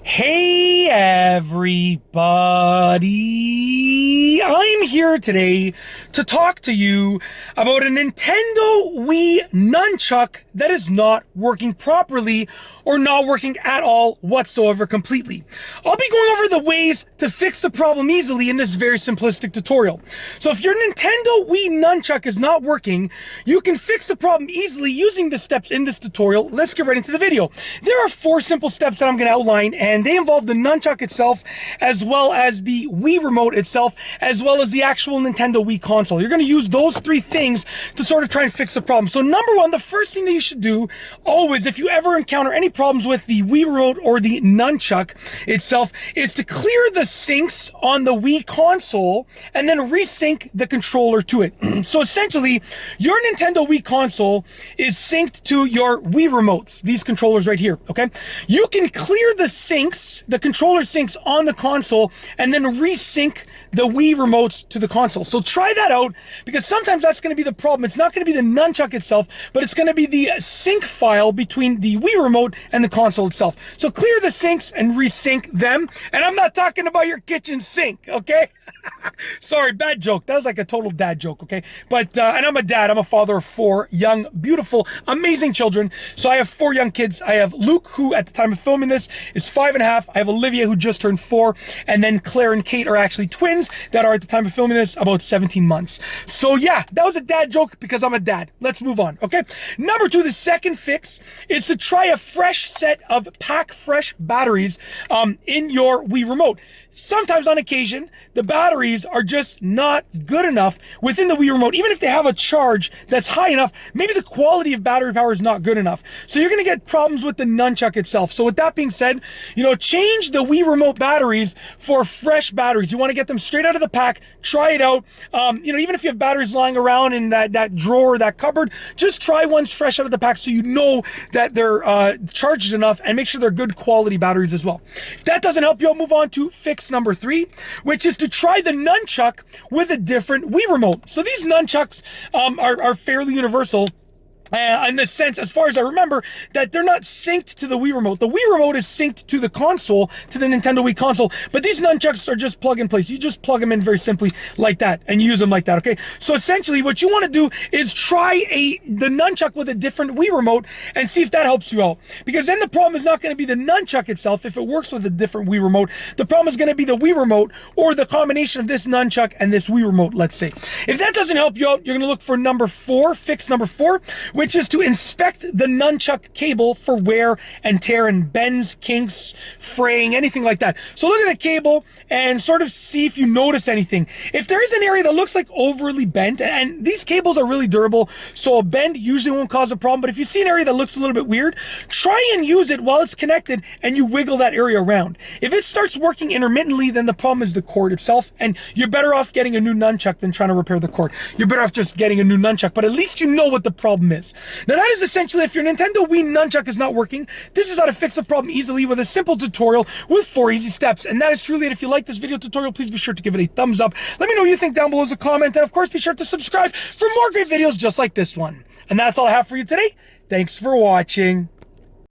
Hey everybody! I'm here today to talk to you about a Nintendo Wii Nunchuck that is not working properly or not working at all whatsoever completely. I'll be going over the ways to fix the problem easily in this very simplistic tutorial. So if your Nintendo Wii Nunchuck is not working, you can fix the problem easily using the steps in this tutorial. Let's get right into the video. There are 4 simple steps that I'm going to outline, and they involve the nunchuck itself, as well as the Wii remote itself, as well as the actual Nintendo Wii console. You're going to use those 3 things to sort of try and fix the problem. So number 1, the first thing that you should do always, if you ever encounter any problems with the Wii remote or the nunchuck itself, is to clear the syncs on the Wii console and then resync the controller to it. So essentially, your Nintendo Wii console is synced to your Wii remotes, these controllers right here, okay? You can clear the syncs, the controller syncs on the console, and then resync the Wii remotes to the console. So try that out, because sometimes that's going to be the problem. It's not going to be the nunchuck itself, but it's going to be the sync file between the Wii remote and the console itself. So clear the syncs and resync them. And I'm not talking about your kitchen sink, okay? Sorry, bad joke. That was like a total dad joke, okay? But, and I'm a dad. I'm a father of 4 young, beautiful, amazing children. So I have 4 young kids. I have Luke, who at the time of filming this is 5.5. I have Olivia, who just turned 4. And then Claire and Kate are actually twins that are at the time of filming this about 17 months. So yeah, that was a dad joke because I'm a dad. Let's move on, okay? Number 2, the second fix is to try a fresh set of pack fresh batteries in your Wii remote. Sometimes on occasion, the batteries are just not good enough within the Wii remote. Even if they have a charge that's high enough, maybe the quality of battery power is not good enough. So you're going to get problems with the nunchuck itself. So with that being said, change the Wii remote batteries for fresh batteries. You want to get them straight out of the pack. Try it out. Even if you have batteries lying around in that drawer, that cupboard, just try ones fresh out of the pack so you know that they're charged enough, and make sure they're good quality batteries as well. If that doesn't help you, I'll move on to fix number 3, which is to try the nunchuck with a different Wii remote. So these nunchucks are fairly universal. In the sense, as far as I remember, that they're not synced to the Wii remote. The Wii remote is synced to the console, to the Nintendo Wii console, but these nunchucks are just plug and play. So you just plug them in very simply like that and use them like that, okay? So essentially what you want to do is try the nunchuck with a different Wii remote and see if that helps you out. Because then the problem is not going to be the nunchuck itself if it works with a different Wii remote. The problem is going to be the Wii remote or the combination of this nunchuck and this Wii remote, let's say. If that doesn't help you out, you're going to look for number 4, fix number 4, which is to inspect the nunchuck cable for wear and tear and bends, kinks, fraying, anything like that. So look at the cable and sort of see if you notice anything. If there is an area that looks like overly bent, and these cables are really durable, so a bend usually won't cause a problem, but if you see an area that looks a little bit weird, try and use it while it's connected and you wiggle that area around. If it starts working intermittently, then the problem is the cord itself, and you're better off getting a new nunchuck than trying to repair the cord. You're better off just getting a new nunchuck, but at least you know what the problem is. Now that is essentially, if your Nintendo Wii Nunchuck is not working, this is how to fix the problem easily with a simple tutorial with 4 easy steps. And that is truly it. If you like this video tutorial, please be sure to give it a thumbs up. Let me know what you think down below as a comment. And of course, be sure to subscribe for more great videos just like this one. And that's all I have for you today. Thanks for watching.